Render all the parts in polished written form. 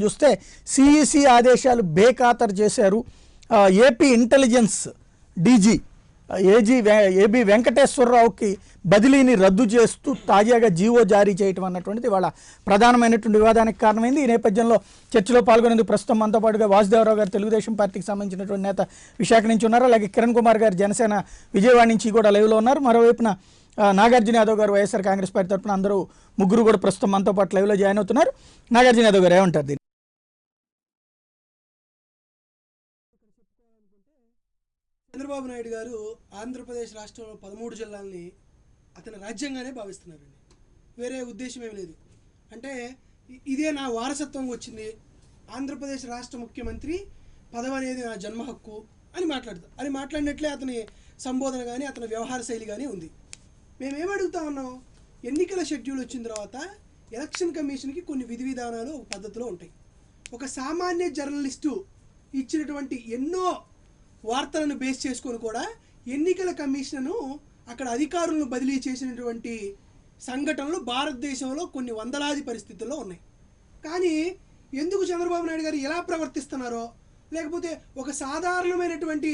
చూస్తే సిఈసి ఆదేశాలు బేఖాతరు చేశారు. ఏపీ ఇంటెలిజెన్స్ డీజీ ఏబి వెంకటేశ్వరరావుకి బదిలీని రద్దు చేస్తూ తాజాగా జీవో జారీ చేయటం అన్నటువంటిది వాళ్ళ ప్రధానమైనటువంటి వివాదానికి కారణమైంది. ఈ నేపథ్యంలో చర్చలో పాల్గొనేందుకు ప్రస్తుతం మనతో పాటుగా వాసుదేవరావు గారు తెలుగుదేశం పార్టీకి సంబంధించినటువంటి నేత విశాఖ నుంచి ఉన్నారు. అలాగే కిరణ్ కుమార్ గారు జనసేన విజయవాడ నుంచి కూడా లైవ్లో ఉన్నారు. మరోవైపున నాగార్జున యాదవ్ గారు వైఎస్ఆర్ కాంగ్రెస్ పార్టీ తరఫున అందరూ ముగ్గురు కూడా ప్రస్తుతం మనతో పాటు లైవ్లో జాయిన్ అవుతున్నారు. నాగార్జున యాదవ్ గారు ఏమంటారు దీన్ని? చంద్రబాబు నాయుడు గారు ఆంధ్రప్రదేశ్ రాష్ట్రంలో 13 జిల్లాలని అతని రాజ్యంగానే భావిస్తున్నారండి. వేరే ఉద్దేశం ఏమి లేదు. అంటే ఇదే నా వారసత్వంగా వచ్చింది, ఆంధ్రప్రదేశ్ రాష్ట్ర ముఖ్యమంత్రి పదవి అనేది నా జన్మ హక్కు అని మాట్లాడినట్లే అతని సంబోధన కానీ అతని వ్యవహార శైలి కానీ ఉంది. మేమేమడుగుతా ఉన్నాం, ఎన్నికల షెడ్యూల్ వచ్చిన తర్వాత ఎలక్షన్ కమిషన్కి కొన్ని విధి విధానాలు ఒక పద్ధతిలో ఉంటాయి. ఒక సామాన్య జర్నలిస్టు ఇచ్చినటువంటి ఎన్నో వార్తలను బేస్ చేసుకొని కూడా ఎన్నికల కమిషను అక్కడ అధికారులను బదిలీ చేసినటువంటి సంఘటనలు భారతదేశంలో కొన్ని వందలాది పరిస్థితుల్లో ఉన్నాయి. కానీ ఎందుకు చంద్రబాబు నాయుడు గారు ఎలా ప్రవర్తిస్తున్నారో, లేకపోతే ఒక సాధారణమైనటువంటి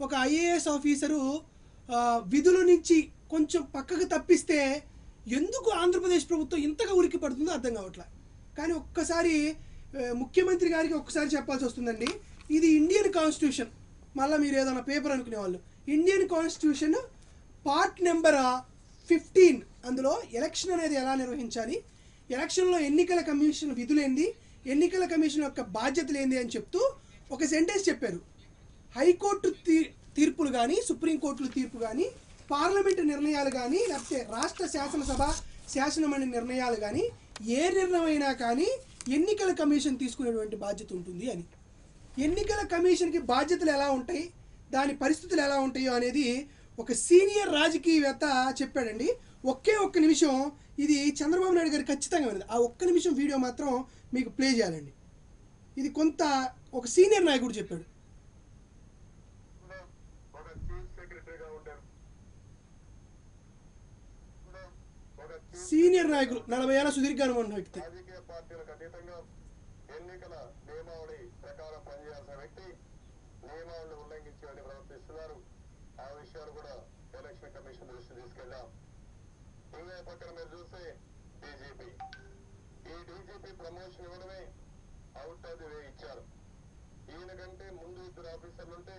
ఒక ఐఏఎస్ ఆఫీసరు విధుల నుంచి కొంచెం పక్కకు తప్పిస్తే ఎందుకు ఆంధ్రప్రదేశ్ ప్రభుత్వం ఇంతగా ఉరికి పడుతుందో అర్థం కావట్లే. కానీ ఒక్కసారి ముఖ్యమంత్రి గారికి ఒక్కసారి చెప్పాల్సి వస్తుందండి. ఇది ఇండియన్ కాన్స్టిట్యూషన్, మళ్ళీ మీరు ఏదైనా పేపర్ అనుకునేవాళ్ళు, ఇండియన్ కాన్స్టిట్యూషన్ పార్ట్ నెంబర్ 15, అందులో ఎలక్షన్ అనేది ఎలా నిర్వహించాలి, ఎలక్షన్లో ఎన్నికల కమిషన్ విధులేంది, ఎన్నికల కమిషన్ యొక్క బాధ్యతలు ఏంది అని చెప్తూ ఒక సెంటెన్స్ చెప్పారు. హైకోర్టు తీర్పులు కానీ, సుప్రీంకోర్టుల తీర్పు కానీ, పార్లమెంటు నిర్ణయాలు కానీ, లేకపోతే రాష్ట్ర శాసనసభ శాసనమండలి నిర్ణయాలు కానీ, ఏ నిర్ణయం అయినా కానీ ఎన్నికల కమిషన్ తీసుకునేటువంటి బాధ్యత ఉంటుంది అని. ఎన్నికల కమిషన్కి బాధ్యతలు ఎలా ఉంటాయి, దాని పరిస్థితులు ఎలా ఉంటాయో అనేది ఒక సీనియర్ రాజకీయవేత్త చెప్పాడండి. ఒక్క నిమిషం, ఇది చంద్రబాబు నాయుడు గారు ఖచ్చితంగా వినదు. ఆ ఒక్క నిమిషం వీడియో మాత్రం మీకు ప్లే చేయాలండి. ఇది కొంత ఒక సీనియర్ నాయకుడు చెప్పాడు. సీనియర్ నాయకులు 40 ఏళ్ల సుదీర్ఘ అనుభవం వ్యక్తి. ఎన్నికల నియమావళి ప్రకారం పనిచేయాల్సిన వ్యక్తి నియమావళిని ఉల్లంఘించేవాడిని ప్రవర్తిస్తున్నారు. ఆ విషయాలు కూడా ఎలక్షన్ కమిషన్ దృష్టి తీసుకెళ్లాం. ఇంకే పక్కన మీరు చూస్తే డీజీపీ, ఈ డీజీపీ ప్రమోషన్ ఇవ్వడమే అవుట్ ఆఫ్ ది వే ఇచ్చారు. ఈయన కంటే ముందు ఇద్దరు ఆఫీసర్లు ఉంటే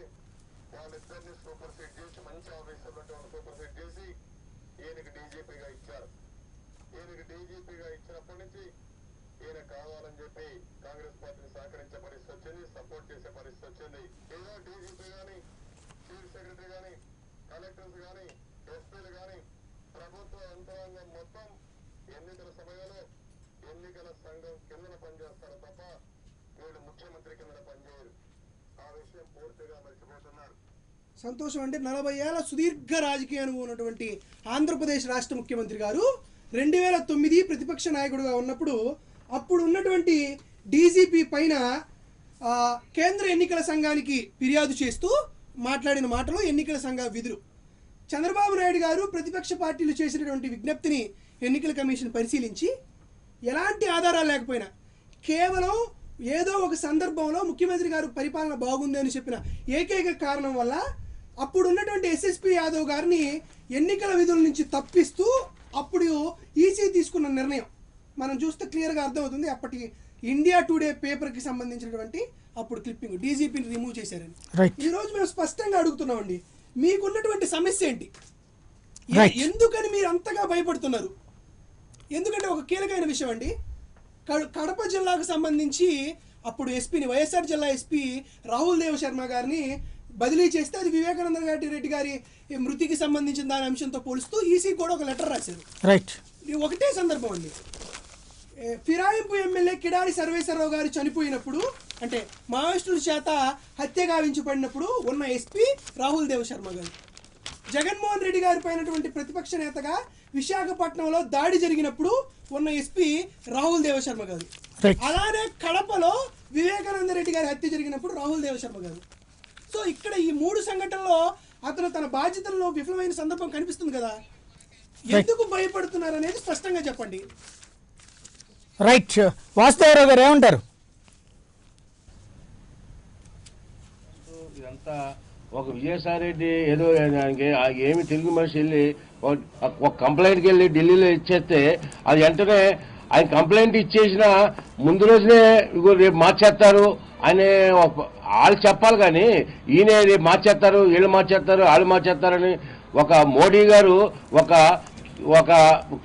వాళ్ళిద్దరిని సూపర్ సెట్ చేసి, మంచి ఆఫీసర్లు ఉంటే వాళ్ళు సూపర్ సెట్ చేసి ఈయనకి డీజీపీగా ఇచ్చారు. ఈయనకి డీజీపీగా ఇచ్చినప్పటి నుంచి ఈయన కావాలని చెప్పి కాంగ్రెస్ పార్టీని సహకరించే పరిస్థితి వచ్చింది, సపోర్ట్ చేసే పరిస్థితి వచ్చింది. ఏదో డీజీపీ కానీ, చీఫ్ సెక్రటరీ కానీ, కలెక్టర్స్ కానీ, ఎస్పీలు కానీ, ప్రభుత్వ యంత్రాంగం మొత్తం ఎన్నికల సమయంలో ఎన్నికల సంఘం కిందన పనిచేస్తారు తప్ప వీళ్ళు ముఖ్యమంత్రి కిందన పనిచేయరు. ఆ విషయం పూర్తిగా మర్చిపోతున్నారు. సంతోషం. అంటే 40 ఏళ్ల సుదీర్ఘ రాజకీయ అనుభవం ఉన్నటువంటి ఆంధ్రప్రదేశ్ రాష్ట్ర ముఖ్యమంత్రి గారు 2009 ప్రతిపక్ష నాయకుడిగా ఉన్నప్పుడు అప్పుడు ఉన్నటువంటి డీజీపీ పైన కేంద్ర ఎన్నికల సంఘానికి ఫిర్యాదు చేస్తూ మాట్లాడిన మాటలు ఎన్నికల సంఘ విధులు. చంద్రబాబు నాయుడు గారు ప్రతిపక్ష పార్టీలు చేసినటువంటి విజ్ఞప్తిని ఎన్నికల కమిషన్ పరిశీలించి ఎలాంటి ఆధారాలు లేకపోయినా కేవలం ఏదో ఒక సందర్భంలో ముఖ్యమంత్రి గారు పరిపాలన బాగుంది అని చెప్పిన ఏకైక కారణం వల్ల అప్పుడు ఉన్నటువంటి ఎస్ఎస్పీ యాదవ్ గారిని ఎన్నికల విధుల నుంచి తప్పిస్తూ అప్పుడు ఈసీ తీసుకున్న నిర్ణయం మనం చూస్తే క్లియర్గా అర్థమవుతుంది. అప్పటి ఇండియా టుడే పేపర్కి సంబంధించినటువంటి అప్పుడు క్లిప్పింగ్ డీజీపీని రిమూవ్ చేశారని. ఈరోజు మేము స్పష్టంగా అడుగుతున్నామండి, మీకున్నటువంటి సమస్య ఏంటి, ఎందుకని మీరు అంతగా భయపడుతున్నారు? ఎందుకంటే ఒక కీలకమైన విషయం అండి, కడప జిల్లాకు సంబంధించి అప్పుడు ఎస్పీని, వైఎస్ఆర్ జిల్లా ఎస్పీ రాహుల్ దేవ్ శర్మ గారిని బదిలీ చేస్తే అది వివేకానంద రెడ్డి గారి మృతికి సంబంధించిన దాని అంశంతో పోలుస్తూ ఈసీ కూడా ఒక లెటర్ రాశారు. ఒకటే సందర్భం అండి, ఫిరాయింపు ఎమ్మెల్యే కిడారి సర్వేశ్వరరావు గారు చనిపోయినప్పుడు, అంటే మావోయిస్టుల చేత హత్య గావించబడినప్పుడు ఉన్న ఎస్పీ రాహుల్ దేవ్ శర్మ గారు, జగన్మోహన్ రెడ్డి గారి పైనటువంటి ప్రతిపక్ష నేతగా విశాఖపట్నంలో దాడి జరిగినప్పుడు ఉన్న ఎస్పీ రాహుల్ దేవ్ శర్మ గారు, అలానే కడపలో వివేకానంద రెడ్డి గారి హత్య జరిగినప్పుడు రాహుల్ దేవ్ శర్మ గారు. సో ఇక్కడ ఈ 3 సంఘటనలో అతను తన బాధ్యతల్లో విఫలమైన సందర్భం కనిపిస్తుంది కదా. ఎందుకు భయపడుతున్నారు అనేది స్పష్టంగా చెప్పండి. రైట్, వాసుదేవరావు గారు ఏమంటారు? ఒక విజయసాయి రెడ్డి ఏదో దానికి ఏమి తెలుగు మనిషి వెళ్ళి ఒక కంప్లైంట్కి వెళ్ళి ఢిల్లీలో ఇచ్చేస్తే అది వెంటనే ఆయన కంప్లైంట్ ఇచ్చేసిన ముందు రోజునే ఇగో రేపు మార్చేస్తారు అనే వాళ్ళు చెప్పాలి కానీ ఈయన రేపు మార్చేస్తారు వీళ్ళు మార్చేస్తారు వాళ్ళు మార్చేస్తారని ఒక మోడీ గారు ఒక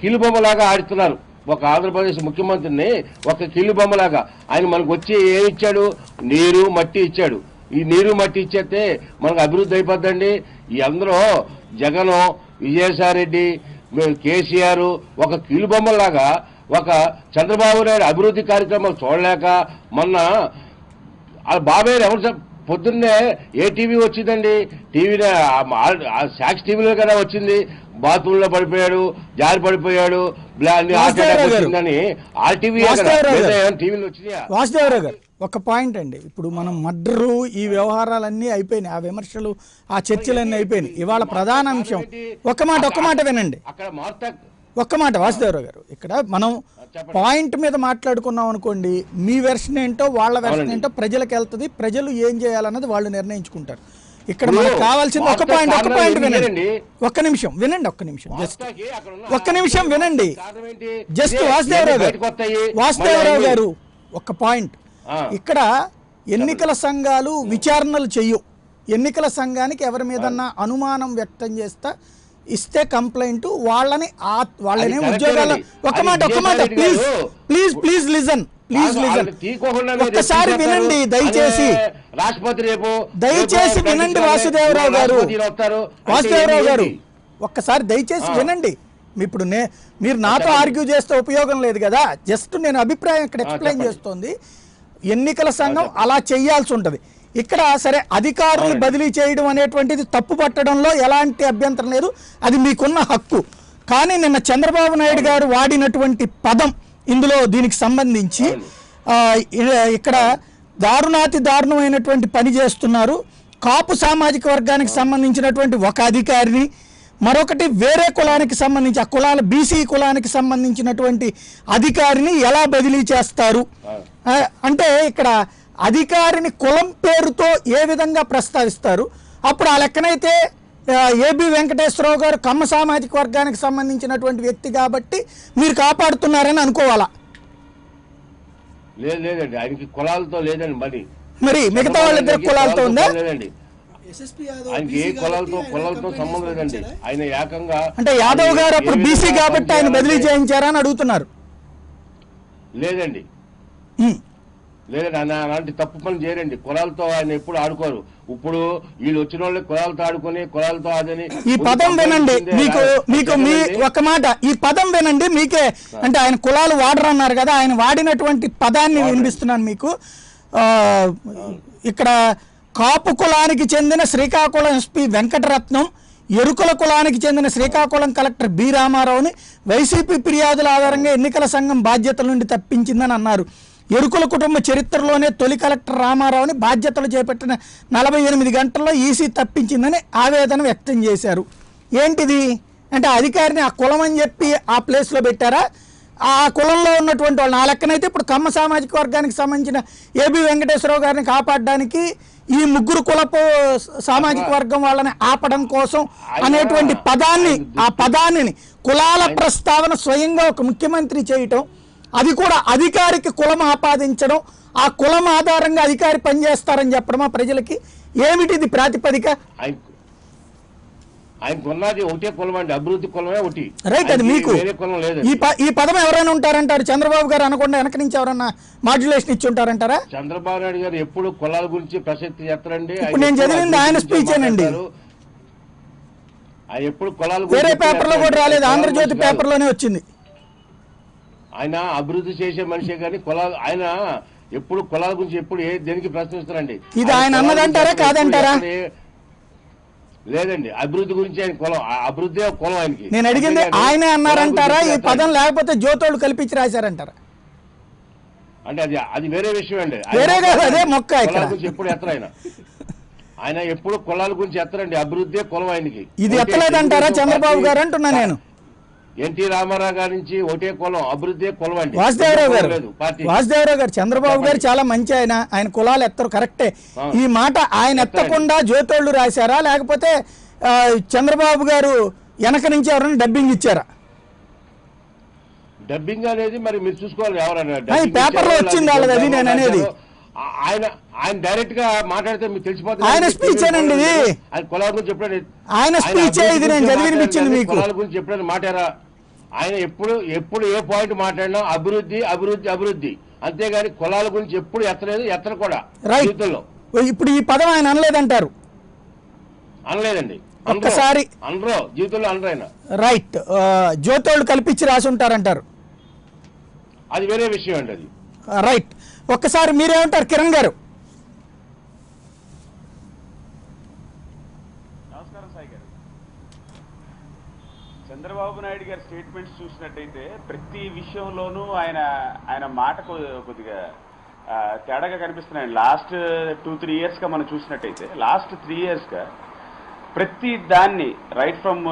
కీలుబొమ్మలాగా ఆడుతున్నారు. ఒక ఆంధ్రప్రదేశ్ ముఖ్యమంత్రిని ఒక కీలుబొమ్మలాగా ఆయన మనకు వచ్చి ఏమి ఇచ్చాడు? నీరు మట్టి ఇచ్చాడు. ఈ నీరు మట్టి ఇచ్చేస్తే మనకు అభివృద్ధి అయిపోద్దండి. ఈ అందరూ జగన్, విజయసాయి రెడ్డి, కేసీఆర్ ఒక కీలుబొమ్మలాగా ఒక చంద్రబాబు నాయుడు అభివృద్ధి కార్యక్రమాలు చూడలేక మొన్న బాబాయ్ ఎవరు పొద్దున్నే ఏ టీవీ వచ్చిందండి? టీవీ సాక్షి టీవీలో కదా వచ్చింది. బాత్రూంలో పడిపోయాడు, జారి పడిపోయాడు, వచ్చిందని ఆ టీవీ టీవీలో వచ్చినాయా? వాసుదేవరావు గారు ఒక పాయింట్ అండి. ఇప్పుడు మనం మర్డరు ఈ వ్యవహారాలన్నీ అయిపోయినాయి, ఆ విమర్శలు ఆ చర్చలన్నీ అయిపోయినాయి. ఇవాళ ప్రధాన అంశం ఒక్క మాట వినండి, అక్కడ మార్తా ఒక్క మాట వాసుదేవరావు గారు. ఇక్కడ మనం పాయింట్ మీద మాట్లాడుకున్నాం అనుకోండి, మీ వెర్షన్ ఏంటో వాళ్ళ వెర్షన్ ఏంటో ప్రజలకు వెళ్తుంది. ప్రజలు ఏం చేయాలన్నది వాళ్ళు నిర్ణయించుకుంటారు. ఇక్కడ మనకు కావాల్సింది ఒక పాయింట్ వినండి. ఒక్క నిమిషం వినండి, జస్ట్ ఒక్క నిమిషం వినండి. జస్ట్ వాసుదేవరావు గారు ఒక్క పాయింట్. ఇక్కడ ఎన్నికల సంఘాలు విచారణలు చెయ్యు. ఎన్నికల సంఘానికి ఎవరి మీదన్నా అనుమానం వ్యక్తం చేస్తా ఇస్తే కంప్లైంట్ వాళ్ళనే ఉద్యోగాలు ఒక మాట ప్లీజ్ లిజన్ ఒక్కసారి వినండి దయచేసి వినండి వాసుదేవరావు గారు ఒక్కసారి దయచేసి వినండి. ఇప్పుడు మీరు నాతో ఆర్గ్యూ చేస్తే ఉపయోగం లేదు కదా. జస్ట్ నేను అభిప్రాయం ఇక్కడ ఎక్స్ప్లెయిన్ చేస్తోంది. ఎన్నికల సంఘం అలా చేయాల్సి ఉంటుంది. ఇక్కడ సరే అధికారులు బదిలీ చేయడం అనేటువంటిది తప్పు పట్టడంలో ఎలాంటి అభ్యంతరం లేదు, అది మీకున్న హక్కు. కానీ నిన్న చంద్రబాబు నాయుడు గారు వాడినటువంటి పదం ఇందులో దీనికి సంబంధించి ఇక్కడ దారుణమైనటువంటి పని చేస్తున్నారు. కాపు సామాజిక వర్గానికి సంబంధించినటువంటి ఒక అధికారిని, మరొకటి వేరే కులానికి సంబంధించి ఆ కులాల బీసీ కులానికి సంబంధించినటువంటి అధికారిని ఎలా బదిలీ చేస్తారు అంటే ఇక్కడ అధికారిని కులం పేరుతో ఏ విధంగా ప్రస్తావిస్తారు? అప్పుడు ఆ లెక్కనైతే ఏబి వెంకటేశ్వరరావు గారు కమ్మ సామాజిక వర్గానికి సంబంధించినటువంటి వ్యక్తి కాబట్టి మీరు కాపాడుతున్నారని అనుకోవాలా? లేదండి, ఆయనకి కులాలతో లేదండి. మరి మిగతా వాళ్ళిద్దరు కులాలతో ఉందా? లేదండి, ఆయనకి ఏ కులాలతో సంబంధం లేదండి. ఆయన ఏకంగా అంటే యాదవ్ గారు అప్పుడు బీసీ కాబట్టి ఆయన బదిలీ చేయించారని అడుగుతున్నారు. లేదండి అలాంటి తప్పు పని చేయరండి. కులాలతో ఆయన ఎప్పుడు ఆడుకోరు. ఇప్పుడు వీళ్ళు వచ్చిన వాళ్ళు కులాలతో ఆడుకుని కులాలతో అదని ఈ పదం వినండి. మీకు మీ ఒక మాట ఈ పదం వినండి. మీకే అంటే ఆయన కులాలు వాడరు అన్నారు కదా, ఆయన వాడినటువంటి పదాన్ని వినిపిస్తున్నాను మీకు. ఇక్కడ కాపు కులానికి చెందిన శ్రీకాకుళం ఎస్పీ వెంకటరత్నం, ఎరుకుల కులానికి చెందిన శ్రీకాకుళం కలెక్టర్ బి రామారావుని వైసీపీ ఫిర్యాదుల ఆధారంగా ఎన్నికల సంఘం బాధ్యతల నుండి తప్పించిందని అన్నారు. ఎరుకుల కుటుంబ చరిత్రలోనే తొలి కలెక్టర్ రామారావుని బాధ్యతలు చేపట్టిన 48 గంటల్లో ఈసీ తప్పించిందని ఆవేదన వ్యక్తం చేశారు. ఏంటిది అంటే అధికారిని ఆ కులం అని చెప్పి ఆ ప్లేస్లో పెట్టారా? ఆ కులంలో ఉన్నటువంటి వాళ్ళు, నా లెక్కనైతే ఇప్పుడు కమ్మ సామాజిక వర్గానికి సంబంధించిన ఏబి వెంకటేశ్వరరావు గారిని కాపాడడానికి ఈ ముగ్గురు కులపు సామాజిక వర్గం వాళ్ళని ఆపడం కోసం అనేటువంటి పదాన్ని కులాల ప్రస్తావన స్వయంగా ఒక ముఖ్యమంత్రి చేయటం, అది కూడా అధికారికి కులం ఆపాదించడం, ఆ కులం ఆధారంగా అధికారి పనిచేస్తారని చెప్పడమా ప్రజలకి? ఏమిటిది ప్రాతిపదిక? ఆయనకున్నది ఒకటే కులం అండి, అభివృద్ధి కులమే ఒకటి. రైట్, అది మీకు ఈ పదం ఎవరైనా ఉంటారంటారు? చంద్రబాబు గారు అనకుండా వెనక నుంచి ఎవరన్నా మాడ్యులేషన్ ఇచ్చి ఉంటారంటారా? చంద్రబాబు నాయుడు గారు ఎప్పుడు కులాల గురించి ప్రసక్తి చేస్తారండి. ఇప్పుడు నేను చదివింది ఆయన స్పీచేనండి, ఆయన ఎప్పుడు కులాల వేరే పేపర్ లో కూడా రాలేదు, ఆంధ్రజ్యోతి పేపర్ లోనే వచ్చింది. ఆయన అభివృద్ధి చేసే మనిషే కానీ కులాలు ఆయన ఎప్పుడు కులాల గురించి ఎప్పుడు దేనికి ప్రశ్నిస్తారండి. ఇది ఆయన అన్నదంటారా కాదంటారా? లేదండి, అభివృద్ధి గురించి ఆయన కులం, అభివృద్ధి కులం ఆయనకి. నేను అడిగింది ఆయనే అన్నారంటారా, ఈ పదం లేకపోతే జ్యోతోళ్ళు కల్పించి రాశారంటారా? అంటే అది వేరే విషయం అండి. అదే మొక్క గురించి ఎప్పుడు ఎత్తరు ఆయన ఎప్పుడు కులాల గురించి ఎత్తరండి. అభివృద్ధి కులం ఆయనకి. ఇది ఎత్తలేదంటారా చంద్రబాబు గారు అంటున్నా నేను. ఎన్టీ రామారావు గారి నుంచి ఒకటే కులం, అభివృద్ధి కులం అండి. వాసుదేవరావు గారు లేదు పార్టీ. వాసుదేవరావు గారు చంద్రబాబు గారు చాలా మంచి ఆయన కులాలు ఎత్తరు, కరెక్టే. ఈ మాట ఆయన ఎత్తకుండా జ్యోతోళ్ళు రాశారా, లేకపోతే చంద్రబాబు గారు వెనక నుంచి ఎవరైనా డబ్బింగ్ ఇచ్చారా? డబ్బింగ్ అనేది మరి మీరు చూసుకోవాలి ఎవరన్నా పేపర్లో వచ్చింది వాళ్ళది, అది నేను అనేది. ఆయన డైరెక్ట్ గా మాట్లాడితే మీకు తెలిసిపోతుంది. ఆయన స్పీచ్ ఏనండి ఇది, ఆయన కులాల గురించి చెప్పాడు. ఆయన స్పీచ్ ఇది, నేను చదివి వినిపించింది మీకు. కులాల గురించి చెప్పాడు మాట్లాడారా? ఆయన ఎప్పుడు ఏ పాయింట్ మాట్లాడినా అభివృద్ధి అభివృద్ధి అభివృద్ధి, అంతేగాని కులాల గురించి ఎప్పుడు ఎత్తలేదు, ఎత్తను కూడా జీవితంలో. ఇప్పుడు ఈ పదం ఆయన అనలేదంటారు? అనలేదండి, ఒక్కసారి అనరు, జీవితంలో అనరు ఆయన. రైట్, జ్యోతోళ్ళు కల్పించి రాసి ఉంటారంటారు, అది వేరే విషయం అండి. అది రైట్. ఒక్కసారి మీరేమంటారు కిరణ్ గారు? నమస్కారం సాయి గారు. చంద్రబాబు నాయుడు గారి స్టేట్మెంట్స్ చూసినట్టయితే ప్రతి విషయంలోనూ ఆయన మాట కొద్దిగా తేడాగా కనిపిస్తున్నాయి. లాస్ట్ 2-3 ఇయర్స్గా మనం చూసినట్టయితే, లాస్ట్ 3 ఇయర్స్గా ప్రతి దాన్ని రైట్ ఫ్రమ్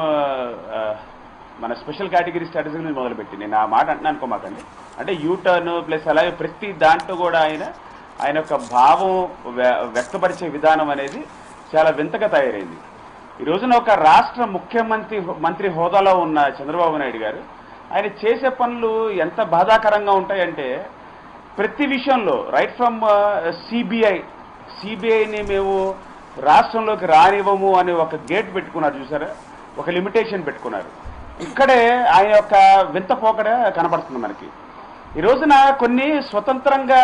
మన స్పెషల్ కేటగిరీ స్టేటస్ నుంచి మొదలుపెట్టి, నేను ఆ మాట అంటున్నా అనుకోమాకండి, అంటే యూటర్న్ ప్లస్ అలాగే ప్రతి దాంట్లో కూడా ఆయన యొక్క భావం వ్యక్తపరిచే విధానం అనేది చాలా వింతగా తయారైంది. ఈ రోజున ఒక రాష్ట్ర ముఖ్యమంత్రి హోదాలో ఉన్న చంద్రబాబు నాయుడు గారు ఆయన చేసే పనులు ఎంత బాధాకరంగా ఉంటాయంటే, ప్రతి విషయంలో రైట్ ఫ్రమ్ సిబిఐని మేము రాష్ట్రంలోకి రానివ్వము అని ఒక గేట్ పెట్టుకున్నారు చూసారా, ఒక లిమిటేషన్ పెట్టుకున్నారు. ఇక్కడే ఆయన యొక్క వింత పోకడ కనబడుతుంది మనకి. ఈ రోజున కొన్ని స్వతంత్రంగా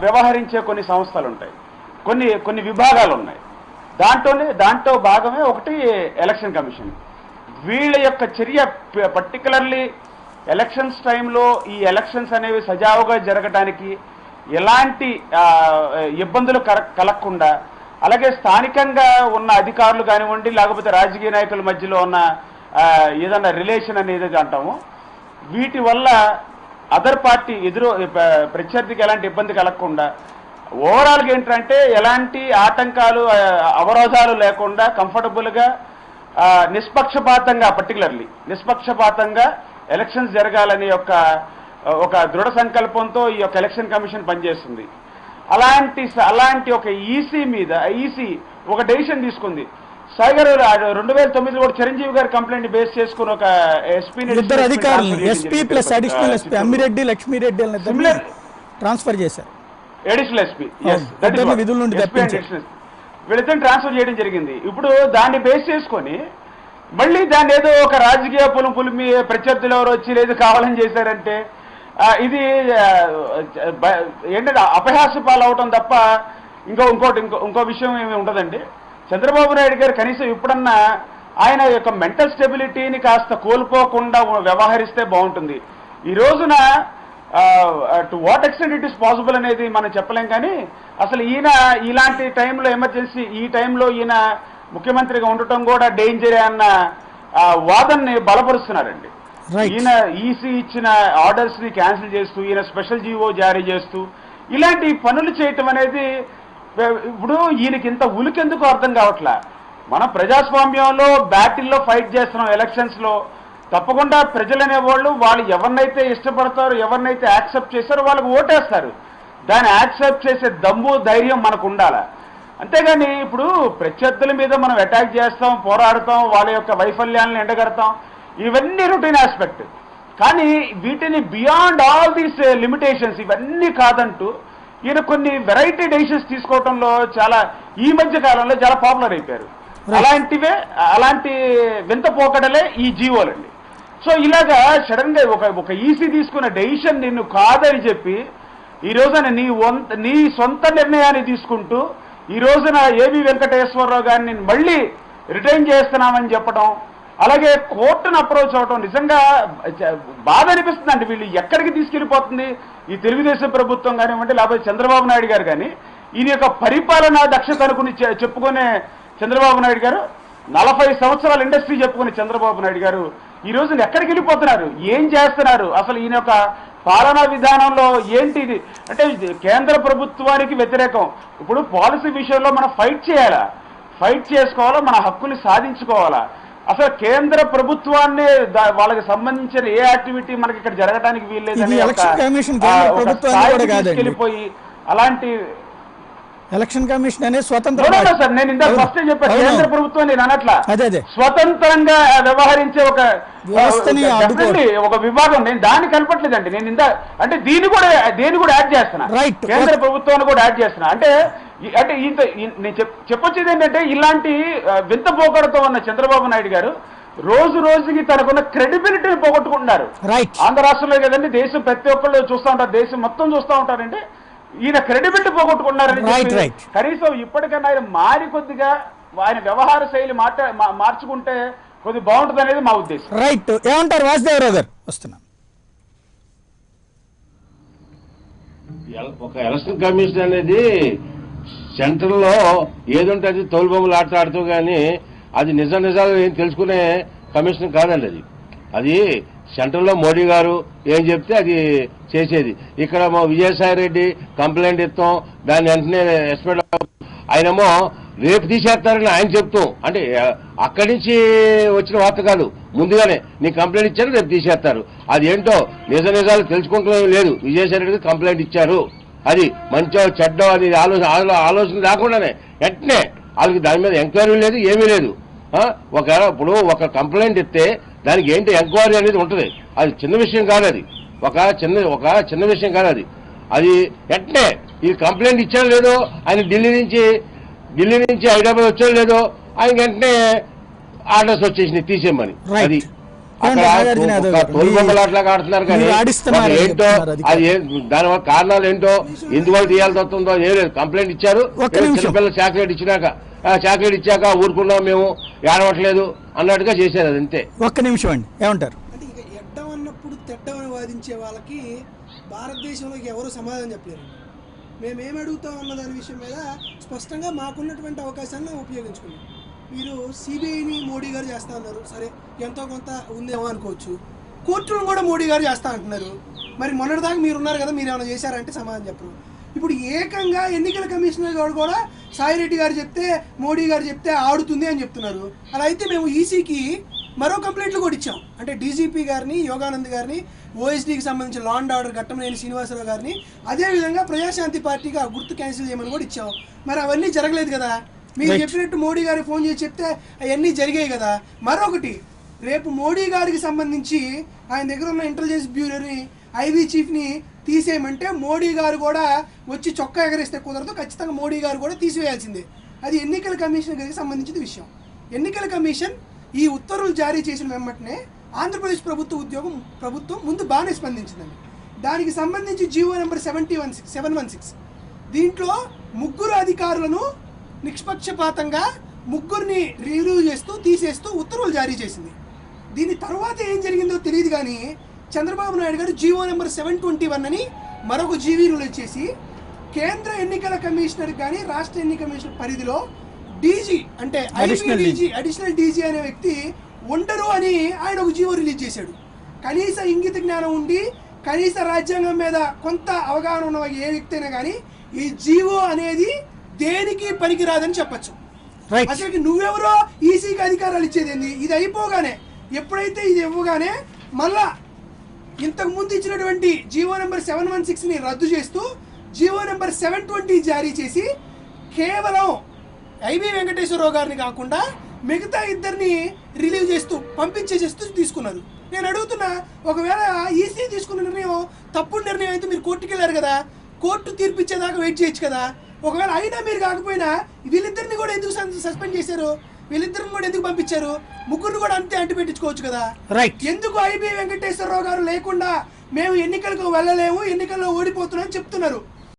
వ్యవహరించే కొన్ని సంస్థలు ఉంటాయి, కొన్ని విభాగాలు ఉన్నాయి. దాంట్లో భాగమే ఒకటి ఎలక్షన్ కమిషన్. వీళ్ళ యొక్క చర్య పర్టికులర్లీ ఎలక్షన్స్ టైంలో ఈ ఎలక్షన్స్ అనేవి సజావుగా జరగడానికి ఎలాంటి ఇబ్బందులు కలగకుండా, అలాగే స్థానికంగా ఉన్న అధికారులు కానివ్వండి, లేకపోతే రాజకీయ నాయకుల మధ్యలో ఉన్న ఏదన్నా రిలేషన్ అనేది అంటాము, వీటి వల్ల అదర్ పార్టీ ప్రత్యర్థికి ఎలాంటి ఇబ్బంది కలగకుండా, ఓవరాల్గా ఏంటంటే ఎలాంటి ఆటంకాలు అవరోధాలు లేకుండా కంఫర్టబుల్గా నిష్పక్షపాతంగా ఎలక్షన్స్ జరగాలని ఒక దృఢ సంకల్పంతో ఈ యొక్క ఎలక్షన్ కమిషన్ పనిచేస్తుంది. అలాంటి ఒక ఈసీ ఒక డెసిషన్ తీసుకుంది. సాయి గారు 2009 కూడా చిరంజీవి గారి కంప్లైంట్ బేస్ చేసుకుని ఒక ఎస్పీని, ఇద్దరు అధికారులు SP plus additional SP Ammireddy Lakshmi Reddy transfer చేశారు. అడిషనల్ ఎస్పీ విధుల నుండి వీళ్ళిద్దరిని ట్రాన్స్ఫర్ చేయడం జరిగింది. ఇప్పుడు దాన్ని బేస్ చేసుకొని మళ్ళీ దాన్ని ఏదో ఒక రాజకీయ పులిమి ప్రత్యర్థులు ఎవరు వచ్చి లేదు కావాలని చేశారంటే ఇది ఏంటంటే అపహాస్య పాలవటం తప్ప ఇంకో విషయం ఏమి ఉండదండి. చంద్రబాబు నాయుడు గారు కనీసం ఇప్పుడన్నా ఆయన యొక్క మెంటల్ స్టెబిలిటీని కాస్త కోల్పోకుండా వ్యవహరిస్తే బాగుంటుంది. ఈ రోజున to what extent it is possible అనేది మనం చెప్పలేం. కానీ అసలు ఈయన ఇలాంటి టైంలో ఎమర్జెన్సీ ఈ టైంలో ఈయన ముఖ్యమంత్రిగా ఉండటం కూడా డేంజరే అన్న వాదనని బలపరుస్తున్నారండి. ఈయన ఈసీ ఇచ్చిన ఆర్డర్స్ ని క్యాన్సిల్ చేస్తూ, ఈయన స్పెషల్ జీవో జారీ చేస్తూ ఇలాంటి పనులు చేయటం అనేది ఇప్పుడు ఈయనకి ఇంత ఉలికెందుకు అర్థం కావట్లా. మనం ప్రజాస్వామ్యంలో బ్యాటిల్లో ఫైట్ చేస్తున్నాం. ఎలక్షన్స్ లో తప్పకుండా ప్రజలు అనేవాళ్ళు వాళ్ళు ఎవరినైతే ఇష్టపడతారో, ఎవరినైతే యాక్సెప్ట్ చేస్తారో వాళ్ళకి ఓటేస్తారు. దాన్ని యాక్సెప్ట్ చేసే దమ్ము ధైర్యం మనకు ఉండాలి. అంతేగాని ఇప్పుడు ప్రత్యర్థుల మీద మనం అటాక్ చేస్తాం, పోరాడతాం, వాళ్ళ యొక్క వైఫల్యాలను ఎండగడతాం, ఇవన్నీ రొటీన్ ఆస్పెక్ట్. కానీ వీటిని బియాండ్ ఆల్ దీస్ లిమిటేషన్స్ ఇవన్నీ కాదంటూ ఈయన కొన్ని వెరైటీ డెసిషన్స్ తీసుకోవడంలో చాలా ఈ మధ్య కాలంలో చాలా పాపులర్ అయిపోయారు. అలాంటి వింత పోకడలే ఈ జీవోలండి. సో ఇలాగా సడన్ గా ఒక ఈసీ తీసుకున్న డెసిషన్ నిన్ను కాదని చెప్పి ఈ రోజున నీ సొంత నిర్ణయాన్ని తీసుకుంటూ ఈ రోజున ఏబి వెంకటేశ్వరరావు గారిని మళ్ళీ రిటైన్ చేస్తున్నామని చెప్పడం, అలాగే కోర్టును అప్రోచ్ అవడం నిజంగా బాధ అనిపిస్తుందండి. వీళ్ళు ఎక్కడికి తీసుకెళ్లిపోతుంది ఈ తెలుగుదేశం ప్రభుత్వం కానివ్వండి, లేకపోతే చంద్రబాబు నాయుడు గారు కానీ. ఈయన యొక్క పరిపాలనా దక్షత అనుకుని చెప్పుకునే చంద్రబాబు నాయుడు గారు, 40 సంవత్సరాల ఇండస్ట్రీ చెప్పుకునే చంద్రబాబు నాయుడు గారు ఈ రోజున ఎక్కడికి వెళ్ళిపోతున్నారు, ఏం చేస్తున్నారు, అసలు ఈయన యొక్క పాలనా విధానంలో ఏంటి అంటే కేంద్ర ప్రభుత్వానికి వ్యతిరేకం. ఇప్పుడు పాలసీ విషయంలో మనం ఫైట్ చేయాలా, ఫైట్ చేసుకోవాలా, మన హక్కుని సాధించుకోవాలా. అసలు కేంద్ర ప్రభుత్వాన్ని వాళ్ళకి సంబంధించిన ఏ యాక్టివిటీ మనకి ఇక్కడ జరగడానికి వీల్లేదని తీసుకెళ్లిపోయి అలాంటి ఎలక్షన్ కమిషన్ అనేది స్వతంత్ర సార్ నేను ఇందాక ఫస్ట్ చెప్పాను కేంద్ర ప్రభుత్వం నేను అనట్లా స్వతంత్రంగా వ్యవహరించే ఒక ఒక విభాగం నేను దాన్ని కనపట్లేదండి. నేను ఇందా అంటే దీన్ని కూడా యాడ్ చేస్తున్నా, కేంద్ర ప్రభుత్వాన్ని కూడా యాడ్ చేస్తున్నా. అంటే నేను చెప్పొచ్చేది ఏంటంటే ఇలాంటి వింత పోకడతో ఉన్న చంద్రబాబు నాయుడు గారు రోజు రోజుకి తనకున్న క్రెడిబిలిటీని పోగొట్టుకుంటున్నారు. ఆంధ్ర రాష్ట్రంలో కదండి, దేశం ప్రతి ఒక్కళ్ళు చూస్తూ ఉంటారు, దేశం మొత్తం చూస్తూ ఉంటారంటే ఈయన క్రెడిబిలిటీ పోగొట్టుకున్నారని కనీసం ఇప్పటికన్నా ఆయన కొద్దిగా ఆయన వ్యవహార శైలి మార్చుకుంటే కొద్దిగా బాగుంటుంది అనేది మా ఉద్దేశం. రైట్, ఏమంటారు వాసుదేవరావు గారు? వస్తున్నా. ఒక ఎలక్షన్ కమిషన్ అనేది సెంట్రల్ లో ఏదుంటే అది తోలుబొమ్మలు ఆడుతూ కానీ అది నిజాలు ఏం తెలుసుకునే కమిషన్ కాదండి. అది సెంట్రల్లో మోడీ గారు ఏం చెప్తే అది చేసేది. ఇక్కడ మా విజయసాయి రెడ్డి కంప్లైంట్ ఇస్తాం, దాన్ని వెంటనే ఎక్స్పెక్ట్ ఆయనేమో రేపు తీసేస్తారని ఆయన చెప్తాం. అంటే అక్కడి నుంచి వచ్చిన వార్త కాదు, ముందుగానే నీకు కంప్లైంట్ ఇచ్చారు రేపు తీసేస్తారు. అది ఏంటో నిజాలు తెలుసుకుంటూ లేదు. విజయసాయి రెడ్డికి కంప్లైంట్ ఇచ్చారు, అది మంచో చెడ్డో అని ఆలోచన లేకుండానే వెంటనే వాళ్ళకి దాని మీద ఎంక్వైరీ లేదు, ఏమీ లేదు. ఇప్పుడు ఒక కంప్లైంట్ ఇస్తే దానికి ఏంటి ఎంక్వైరీ అనేది ఉంటుంది. అది చిన్న విషయం కాదు, అది ఒక చిన్న విషయం కాదు. అది వెంటనే ఈ కంప్లైంట్ ఇచ్చారో లేదో, ఆయన ఢిల్లీ నుంచి హైదరాబాద్ వచ్చారో లేదో ఆయన వెంటనే ఆర్డర్స్ వచ్చేసినాయి తీసేయమని. అది తోలుబొమ్మలాట్లాగా ఆడుతున్నారు కానీ ఏంటో అది దాని కారణాలు ఏంటో ఎందువల్ల తీయాల్సి వస్తుందో ఏం లేదు. కంప్లైంట్ ఇచ్చారు, చిన్నపిల్లలు చాక్లెట్ ఇచ్చాక ఊరుకున్నాం మేము ఏడవట్లేదు అన్నట్టుగా చేశారు. అది అంతే. ఒక్క నిమిషం అండి, ఏమంటారు? అంటే ఇక ఎడ్డం అన్నప్పుడు తెడ్డమని వాదించే వాళ్ళకి భారతదేశంలో ఎవరు సమాధానం చెప్పలేరు. మేమేం అడుగుతాం అన్న దాని విషయం మీద స్పష్టంగా మాకున్నటువంటి అవకాశాన్ని ఉపయోగించుకున్నాం. మీరు సిబిఐని మోడీ గారు చేస్తా అన్నారు, సరే ఎంతో కొంత ఉందేమో అనుకోవచ్చు. కోర్టులను కూడా మోడీ గారు చేస్తా అంటున్నారు. మరి మొన్నటిదాకా మీరు ఉన్నారు కదా, మీరు ఏమైనా చేశారంటే సమాధానం చెప్పరు. ఇప్పుడు ఏకంగా ఎన్నికల కమిషనర్ గారు కూడా సాయిరెడ్డి గారు చెప్తే మోడీ గారు చెప్తే ఆడుతుంది అని చెప్తున్నారు. అలా అయితే మేము ఈసీకి మరో కంప్లైంట్లు కూడా ఇచ్చాం. అంటే డీజీపీ గారిని, యోగానంద్ గారిని, ఓఎస్డీకి సంబంధించిన law and order Ghattamaneni Srinivasarao గారిని, అదేవిధంగా ప్రజాశాంతి పార్టీకి ఆ గుర్తు క్యాన్సిల్ చేయమని కూడా ఇచ్చాం. మరి అవన్నీ జరగలేదు కదా. మీరు చెప్పినట్టు మోడీ గారికి ఫోన్ చేసి చెప్తే అవన్నీ జరిగాయి కదా. మరొకటి, రేపు మోడీ గారికి సంబంధించి ఆయన దగ్గర ఉన్న ఇంటెలిజెన్స్ బ్యూరోని, ఐబీ చీఫ్ని తీసేయమంటే మోడీ గారు కూడా వచ్చి చొక్కా ఎగరేస్తే కుదరదు, ఖచ్చితంగా మోడీ గారు కూడా తీసివేయాల్సిందే. అది ఎన్నికల కమిషన్ గారికి సంబంధించిన విషయం. ఎన్నికల కమిషన్ ఈ ఉత్తర్వులు జారీ చేసిన వెంబటనే ఆంధ్రప్రదేశ్ ప్రభుత్వం ముందు బాగానే స్పందించిందండి. దానికి సంబంధించి జీవో నెంబర్ 716 దీంట్లో ముగ్గురు అధికారులను నిష్పక్షపాతంగా ముగ్గురిని రివ్యూ చేస్తూ తీసేస్తూ ఉత్తర్వులు జారీ చేసింది. దీని తర్వాత ఏం జరిగిందో తెలియదు కానీ చంద్రబాబు నాయుడు గారు జీవో నెంబర్ 721 అని మరొక జీవీ రిలీజ్ చేసి కేంద్ర ఎన్నికల కమిషనర్ కానీ రాష్ట్ర ఎన్నికల కమిషనర్ పరిధిలో డీజీ అంటే అడిషనల్ డీజీ అనే వ్యక్తి ఉండరు అని ఆయన ఒక జీవో రిలీజ్ చేశాడు. కనీస ఇంగిత జ్ఞానం ఉండి కనీస రాజ్యాంగం మీద కొంత అవగాహన ఉన్న ఏ వ్యక్తి అయినా కానీ ఈ జీవో అనేది దేనికి పనికిరాదని చెప్పచ్చు. అసలు నువ్వెవరో ఈసీకి అధికారాలు ఇచ్చేది ఏంది? ఇది అయిపోగానే ఎప్పుడైతే ఇది ఇవ్వగానే మళ్ళా ఇంతకు ముందు ఇచ్చినటువంటి జీవో నెంబర్ 716ని రద్దు చేస్తూ జీవో నెంబర్ 720 జారీ చేసి కేవలం ఐబీ వెంకటేశ్వరరావు గారిని కాకుండా మిగతా ఇద్దరిని రిలీవ్ చేస్తూ పంపించేసేస్తూ తీసుకున్నారు. నేను అడుగుతున్నా, ఒకవేళ ఈసీ తీసుకున్న నిర్ణయం తప్పుడు నిర్ణయం అయితే మీరు కోర్టుకు వెళ్ళారు కదా, కోర్టు తీర్పిచ్చేదాకా వెయిట్ చేయొచ్చు కదా. ఒకవేళ అయినా మీరు కాకపోయినా వీళ్ళిద్దరిని కూడా ఎందుకు సస్పెండ్ చేశారు? వీళ్ళిద్దరిని కూడా ఎందుకు పంపించారు? ముగ్గురిని కూడా అంతే అంటి పెట్టించుకోవచ్చు కదా. ఎందుకు ఐబీ వెంకటేశ్వరరావు గారు లేకుండా మేము ఎన్నికలకు వెళ్ళలేము, ఎన్నికల్లో ఓడిపోతున్నామని చెప్తున్నారు.